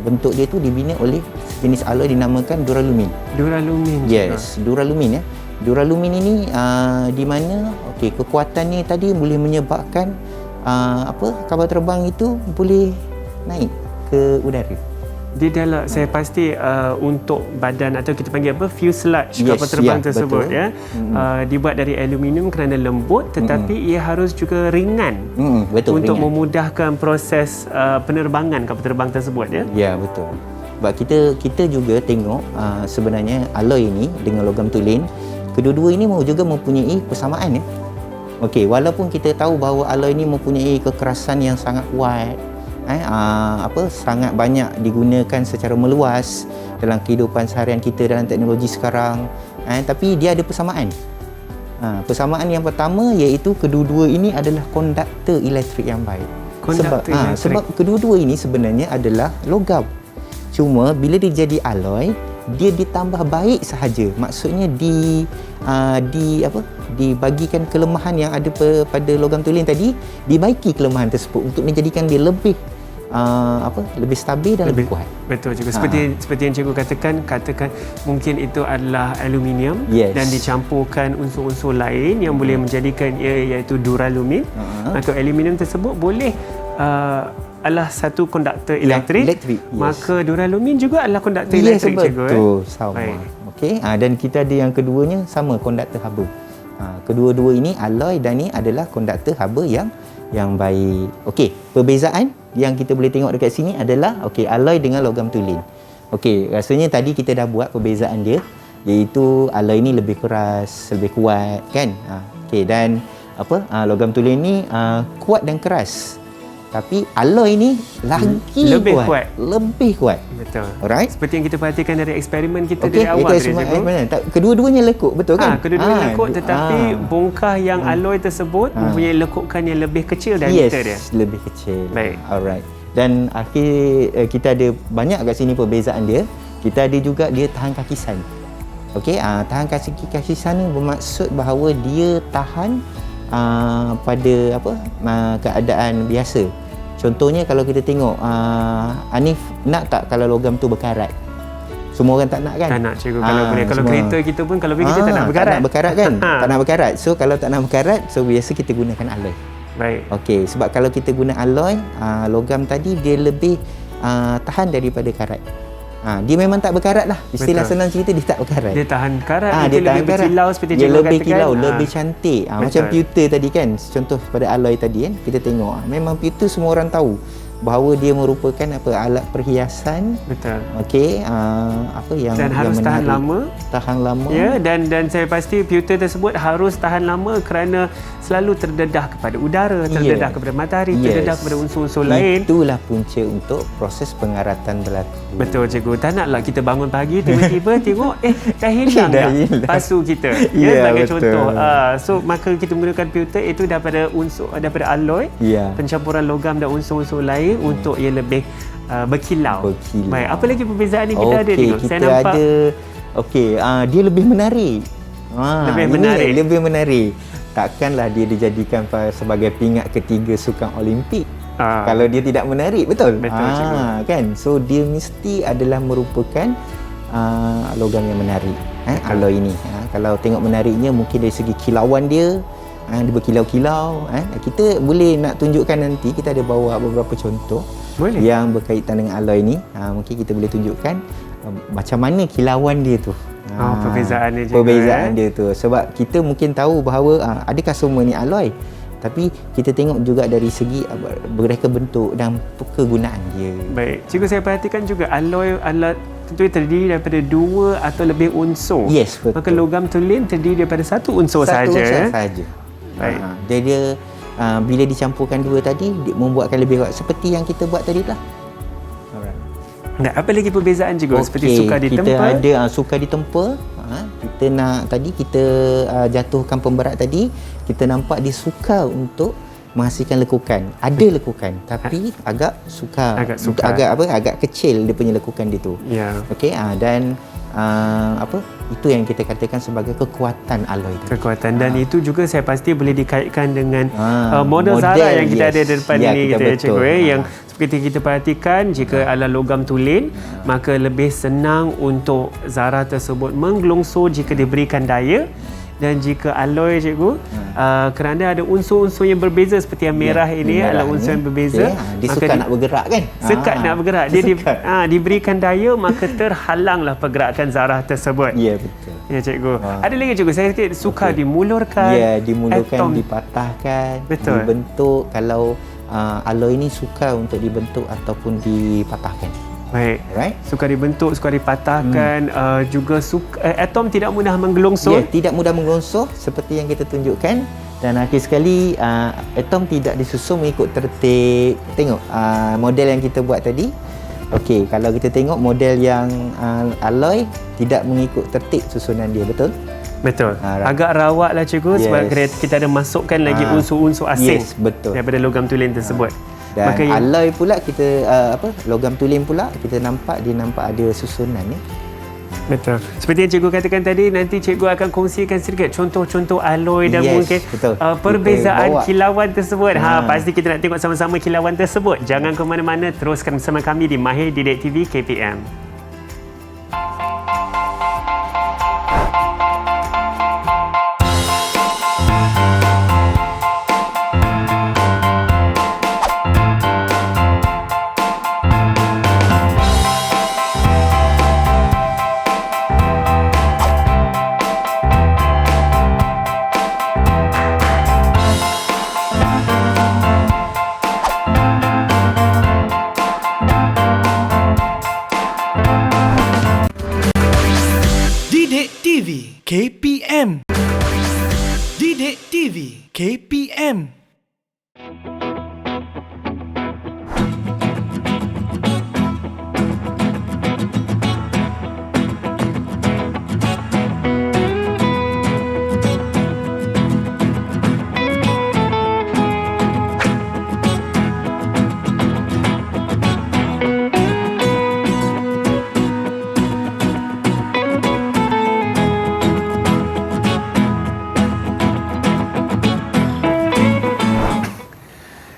S3: bentuk dia tu dibina oleh jenis alloy dinamakan duralumin.
S2: Duralumin.
S3: Yes, duralumin ya. Duralumin ini di mana kekuatannya tadi boleh menyebabkan kapal terbang itu boleh naik ke udara.
S2: Dia dalam, saya pasti untuk badan atau kita panggil fuselage kapal terbang tersebut
S3: betul.
S2: dibuat dari aluminium kerana lembut, tetapi ia harus juga ringan
S3: Betul,
S2: untuk
S3: ringan.
S2: memudahkan proses penerbangan kapal terbang tersebut
S3: Ya, betul. Sebab kita juga tengok sebenarnya alloy ini dengan logam tulen, kedua-dua ini juga mempunyai persamaan ya. Okey, walaupun kita tahu bahawa alloy ini mempunyai kekerasan yang sangat kuat, sangat banyak digunakan secara meluas dalam kehidupan seharian kita dalam teknologi sekarang, tapi dia ada persamaan. Persamaan yang pertama iaitu kedua-dua ini adalah konduktor elektrik yang baik. Sebab kedua-dua ini sebenarnya adalah logam. Cuma bila dia jadi alloy, dia ditambah baik sahaja. Maksudnya dibagikan kelemahan yang ada pada logam tulen tadi, dibaiki kelemahan tersebut untuk menjadikan dia lebih lebih stabil dan lebih kuat.
S2: Betul juga. Seperti yang cikgu katakan mungkin itu adalah aluminium dan dicampurkan unsur-unsur lain yang boleh menjadikan ia iaitu duralumin. Maka aluminium tersebut boleh adalah satu konduktor elektrik. Maka duralumin juga adalah konduktor elektrik, cikgu.
S3: Betul, sama. Okey, dan kita ada yang keduanya sama, konduktor haba. Kedua-dua ini alloy dan ini adalah konduktor haba yang baik. Okey, perbezaan yang kita boleh tengok dekat sini adalah alloy dengan logam tulen. Okey, rasanya tadi kita dah buat perbezaan dia, iaitu alloy ni lebih keras, lebih kuat kan. Okey, dan logam tulen ni kuat dan keras. Tapi alloy ni lagi
S2: lebih
S3: kuat. Lebih kuat.
S2: Betul.
S3: Alright.
S2: Seperti yang kita perhatikan dari eksperimen kita dari awal tadi, cikgu.
S3: Kedua-duanya lekuk, betul kan?
S2: Kedua-duanya lekuk, tetapi bongkah yang alloy tersebut mempunyai lekukan yang lebih kecil diameter dia.
S3: Lebih kecil.
S2: Baik.
S3: Alright. Dan kita ada banyak kat sini perbezaan dia. Kita ada juga dia tahan kakisan. Okey, tahan kakisan ni bermaksud bahawa dia tahan pada keadaan biasa. Contohnya kalau kita tengok Hanif nak tak kalau logam tu berkarat? Semua orang tak nak kan?
S2: Tak nak, cikgu. Kalau boleh, kalau kereta kita pun kalau boleh kita tak nak berkarat.
S3: Tak nak berkarat kan? Tak nak berkarat. So kalau tak nak berkarat, so biasa kita gunakan alloy.
S2: Baik.
S3: Okey, sebab kalau kita guna alloy, logam tadi dia lebih tahan daripada karat. Dia memang tak berkarat lah. Istilah senang cerita, dia tak berkarat.
S2: Dia tahan karat,
S3: dia
S2: lebih berkilau seperti
S3: dia
S2: cikgu
S3: lebih
S2: katakan.
S3: kilau, lebih cantik. Macam pewter tadi kan, contoh pada alloy tadi kan, kita tengok memang pewter semua orang tahu bahawa dia merupakan alat perhiasan.
S2: Betul.
S3: Okey, yang
S2: dan harus
S3: yang
S2: tahan lama.
S3: Tahan lama.
S2: Ya, dan saya pasti pewter tersebut harus tahan lama kerana selalu terdedah kepada udara, terdedah kepada matahari, terdedah kepada unsur-unsur lain.
S3: Itulah punca untuk proses pengaratan berlaku.
S2: Betul, cikgu. Tak naklah kita bangun pagi tiba-tiba tengok dah hilang dah pasu kita. Sebagai contoh. So maka kita menggunakan pewter itu daripada alloy, pencampuran logam dan unsur-unsur lain untuk ia lebih berkilau. Baik, apa lagi perbezaan yang kita ada ni?
S3: Saya nampak dia lebih menarik. Lebih menarik. Takkanlah dia dijadikan sebagai pingat ketiga sukan Olimpik. Kalau dia tidak menarik, betul? Kan? So dia mesti adalah merupakan logam yang menarik. Alloy ini. Kalau tengok menariknya mungkin dari segi kilauan dia, dia berkilau-kilau. Kita boleh nak tunjukkan nanti, kita ada bawa beberapa contoh yang berkaitan dengan alloy ni. Mungkin kita boleh tunjukkan macam mana kilauan dia tu.
S2: Perbezaannya juga.
S3: Perbezaan dia tu. Sebab kita mungkin tahu bahawa adakah semua ni alloy, tapi kita tengok juga dari segi bereka bentuk dan kegunaan dia.
S2: Baik. Cikgu, saya perhatikan juga alloy tentu terdiri daripada dua atau lebih unsur.
S3: Yes, betul.
S2: Maka logam tulen terdiri daripada satu unsur sahaja.
S3: Satu unsur sahaja.
S2: Baik.
S3: Dia bila dicampurkan dua tadi membuatkan lebih kuat seperti yang kita buat tadi lah.
S2: Nah, apa lagi perbezaan cikgu? Seperti suka ditempa.
S3: Kita ada suka ditempa. Kita nak tadi kita jatuhkan pemberat tadi, kita nampak dia suka untuk menghasilkan lekukan. Ada lekukan tapi agak agak kecil dia punya lekukan dia tu.
S2: Ya.
S3: Okey, dan itu yang kita katakan sebagai kekuatan alloy tu.
S2: Kekuatan, dan itu juga saya pasti boleh dikaitkan dengan model Zara yang kita ada di depan ini kita cikgu, yang seperti kita perhatikan, jika adalah logam tulen, maka lebih senang untuk Zara tersebut menggelongso jika diberikan daya. Dan jika alloy cikgu, kerana ada unsur-unsur yang berbeza seperti yang merah ini adalah unsur yang berbeza,
S3: dia suka nak bergerak kan?
S2: Sekat nak bergerak. Dia diberikan daya, maka terhalanglah pergerakan zarah tersebut.
S3: Ya, betul.
S2: Ya cikgu. Ada lagi cikgu, saya suka dimulurkan.
S3: Ya, dimulurkan, dipatahkan,
S2: betul.
S3: Dibentuk. Kalau alloy ni suka untuk dibentuk ataupun dipatahkan.
S2: Baik.
S3: Right?
S2: Suka dibentuk, suka dipatahkan, juga atom tidak mudah menggelongso.
S3: Ya, tidak mudah menggelongso seperti yang kita tunjukkan. Dan akhir sekali atom tidak disusun mengikut tertib. Tengok model yang kita buat tadi. Okey, kalau kita tengok model yang alloy tidak mengikut tertib susunan dia, betul?
S2: Betul. Agak rawat lah cikgu, sebab kita ada masukkan lagi unsur-unsur asing daripada logam tulen tersebut.
S3: Dan alloy pula kita logam tulen pula kita nampak ada susunan ya.
S2: Betul. Seperti yang cikgu katakan tadi, nanti cikgu akan kongsikan sedikit contoh-contoh alloy dan mungkin perbezaan kilauan tersebut. Pasti kita nak tengok sama-sama kilauan tersebut. Jangan ke mana-mana, teruskan bersama kami di Mahir Didik TV KPM.
S1: KPM. Didik TV KPM.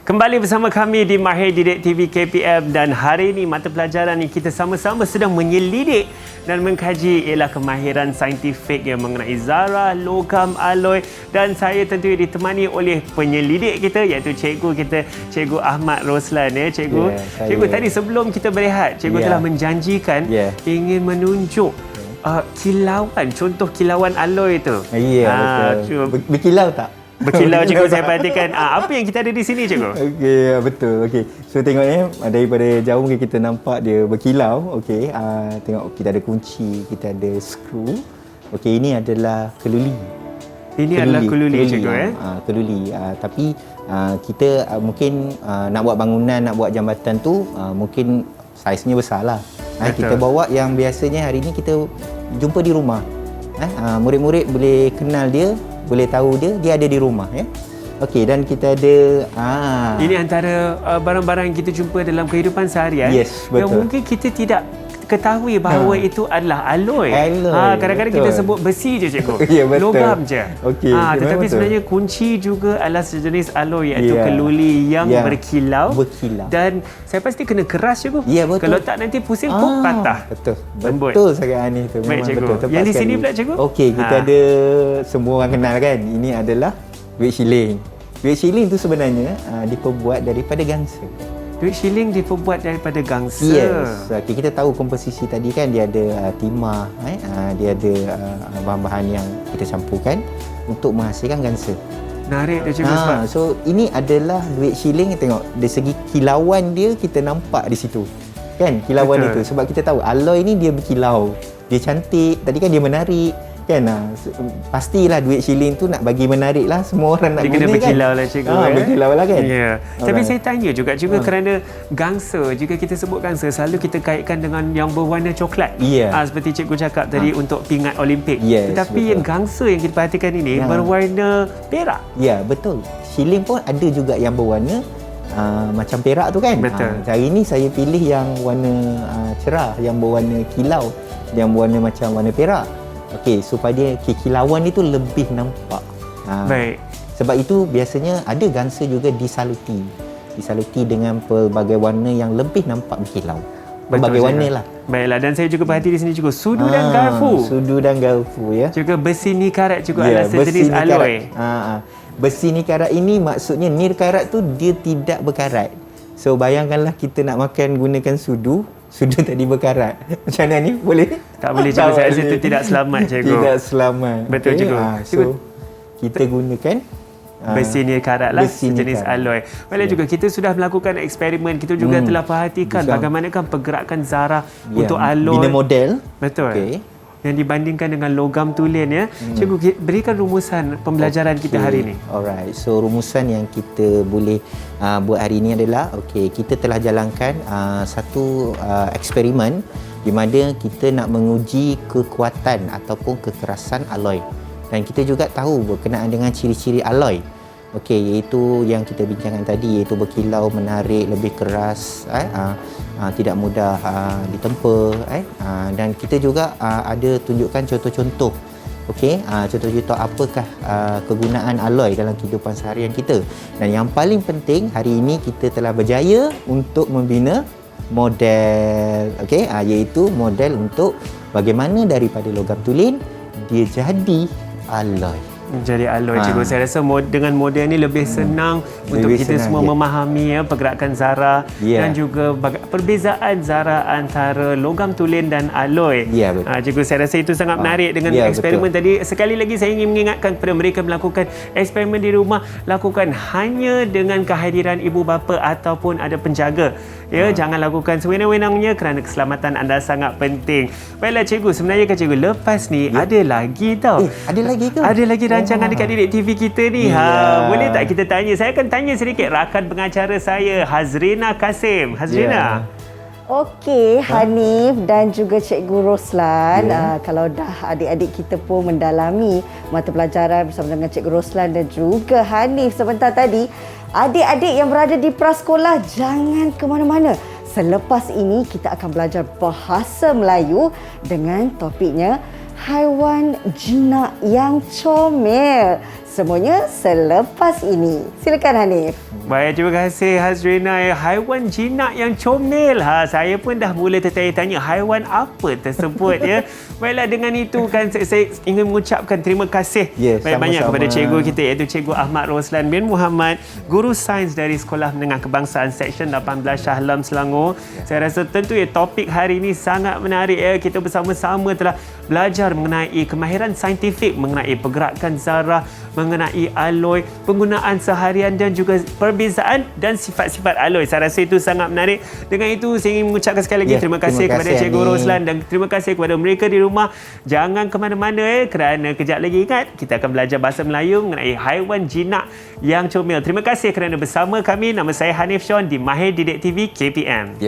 S2: Kembali bersama kami di Mahir Didik TV KPM, dan hari ini mata pelajaran yang kita sama-sama sedang menyelidik dan mengkaji ialah kemahiran saintifik yang mengenai zarah, logam, alloy, dan saya tentu ditemani oleh penyelidik kita iaitu Cikgu Ahmad Roslan ya cikgu. Cikgu, tadi sebelum kita berehat, cikgu telah menjanjikan ingin menunjuk kilauan, contoh kilauan alloy itu.
S3: Betul. Berkilau tak?
S2: Berkilau cikgu, saya perhatikan. Apa yang kita ada di sini cikgu?
S3: Okey, betul. Okey. So tengok daripada jauh mungkin kita nampak dia berkilau. Okey, tengok kita ada kunci, kita ada skru. Okey, ini adalah keluli.
S2: Ini adalah keluli cikgu
S3: keluli. Tapi kita mungkin nak buat bangunan, nak buat jambatan tu mungkin saiznya besarlah. Kita bawa yang biasanya hari ini kita jumpa di rumah. Murid-murid boleh kenal dia, boleh tahu dia ada di rumah ya. Okey, dan kita ada
S2: ini antara barang-barang yang kita jumpa dalam kehidupan seharian yang mungkin kita tidak ketahui bahawa itu adalah alloy. Kadang-kadang kita sebut besi je cikgu. Logam je. Tetapi sebenarnya kunci juga adalah sejenis alloy iaitu keluli yang berkilau. Dan saya pasti kena keras cikgu. Kalau tak nanti pusing pun patah.
S3: Betul sangat ni tu.
S2: Memang betul. Yang di sini pula cikgu?
S3: Okey, kita ada semua orang kenal kan. Ini adalah duit shilling. Duit shilling tu sebenarnya diperbuat daripada gangsa.
S2: Duit shilling diperbuat daripada gangsa.
S3: Okay, kita tahu komposisi tadi kan, dia ada timah, dia ada bahan-bahan yang kita campurkan untuk menghasilkan gangsa.
S2: Menarik dia cikgu sebab.
S3: So ini adalah duit shilling. Tengok dari segi kilauan dia, kita nampak di situ. Kan kilauan itu sebab kita tahu alloy ni dia berkilau. Dia cantik. Tadi kan dia menarik. kan. Pastilah duit shilling tu nak bagi menarik lah, semua orang nak
S2: Dia
S3: guna
S2: kena
S3: kan.
S2: berkilau lah cikgu.
S3: Berkilau lah kan.
S2: Ya. Tapi saya tanya juga kerana gangsa, jika kita sebut gangsa selalu kita kaitkan dengan yang berwarna coklat.
S3: Ya.
S2: Seperti cikgu cakap tadi untuk pingat Olimpik.
S3: Yes,
S2: Tetapi
S3: betul.
S2: gangsa yang kita perhatikan ini berwarna perak.
S3: Ya, betul. Shilling pun ada juga yang berwarna macam perak tu kan.
S2: Betul.
S3: Hari ni saya pilih yang warna cerah, yang berwarna kilau, yang berwarna macam warna perak. Okey, supaya kekilauan itu lebih nampak.
S2: Baik.
S3: Sebab itu biasanya ada gangsa juga disaluti dengan pelbagai warna yang lebih nampak berkilau. Pelbagai warna lah.
S2: Baiklah, dan saya juga perhati di sini juga sudu dan garfu.
S3: Sudu dan garfu ya.
S2: Juga besi nikarat juga adalah sejenis alloy.
S3: Besi nikarat ini maksudnya nikarat tu dia tidak berkarat. So bayangkanlah kita nak makan gunakan sudu tadi berkarat. Macam mana ni? Boleh?
S2: Tak boleh cikgu, saya rasa itu tidak selamat cikgu.
S3: Tidak selamat.
S2: Betul cikgu.
S3: So kita gunakan
S2: besi nikarat lah,
S3: besi
S2: sejenis
S3: nikarat.
S2: alloy. Baiklah juga kita sudah melakukan eksperimen, kita juga telah perhatikan bagaimanakah pergerakan zarah untuk alloy.
S3: Bina model.
S2: Betul.
S3: Okey.
S2: Yang dibandingkan dengan logam tulen ya. Cikgu berikan rumusan pembelajaran kita hari ini.
S3: Alright. So rumusan yang kita boleh buat hari ini adalah kita telah jalankan satu eksperimen di mana kita nak menguji kekuatan ataupun kekerasan alloy. Dan kita juga tahu berkenaan dengan ciri-ciri alloy. Iaitu yang kita bincangkan tadi, iaitu berkilau, menarik, lebih keras, tidak mudah ditempa, dan kita juga ada tunjukkan contoh-contoh. Contoh-contoh apakah kegunaan alloy dalam kehidupan seharian kita. Dan yang paling penting hari ini kita telah berjaya untuk membina model, iaitu model untuk bagaimana daripada logam tulen dia jadi alloy.
S2: Jadi alloy cikgu. Saya rasa dengan model ni lebih senang untuk
S3: Lebih
S2: kita
S3: senang,
S2: semua memahami pergerakan zarah dan juga perbezaan zarah antara logam tulen dan alloy.
S3: Ya, betul.
S2: Cikgu, saya rasa itu sangat menarik dengan eksperimen tadi. Sekali lagi saya ingin mengingatkan kepada mereka melakukan eksperimen di rumah, lakukan hanya dengan kehadiran ibu bapa ataupun ada penjaga. Jangan lakukan sewenang-wenangnya kerana keselamatan anda sangat penting. Baiklah cikgu, sebenarnya kan cikgu lepas ni ada lagi tau.
S3: Ada lagi ke?
S2: Ada lagi rancangan dekat Didik TV kita ni. Boleh tak kita tanya? Saya akan tanya sedikit rakan pengacara saya, Hazrina Kasim. Hazrina.
S4: Okey, Hanif dan juga Cikgu Roslan. Kalau dah adik-adik kita pun mendalami mata pelajaran bersama dengan Cikgu Roslan dan juga Hanif sebentar tadi, adik-adik yang berada di prasekolah jangan ke mana-mana. Selepas ini kita akan belajar bahasa Melayu dengan topiknya haiwan jinak yang comel. Semuanya selepas ini. Silakan Hanif.
S2: Baik, terima kasih Hazrina. Haiwan jinak yang comel. Saya pun dah mula tertanya-tanya haiwan apa tersebut ya. Baiklah, dengan itu kan saya ingin mengucapkan terima kasih banyak-banyak kepada cikgu kita iaitu Cikgu Ahmad Roslan bin Muhammad, guru sains dari Sekolah Menengah Kebangsaan Seksyen 18 Shah Alam Selangor. Saya rasa tentu topik hari ini sangat menarik ya. Kita bersama-sama telah belajar mengenai kemahiran saintifik mengenai pergerakan zarah, mengenai alloy, penggunaan seharian dan juga perbezaan dan sifat-sifat alloy. Saya rasa itu sangat menarik. Dengan itu saya ingin mengucapkan sekali lagi terima kasih kepada Cikgu Roslan dan terima kasih kepada mereka di rumah. Jangan ke mana-mana kerana kejap lagi ingat kita akan belajar bahasa Melayu mengenai haiwan jinak yang comel. Terima kasih kerana bersama kami. Nama saya Hanif Sean di Mahir Didik TV KPM.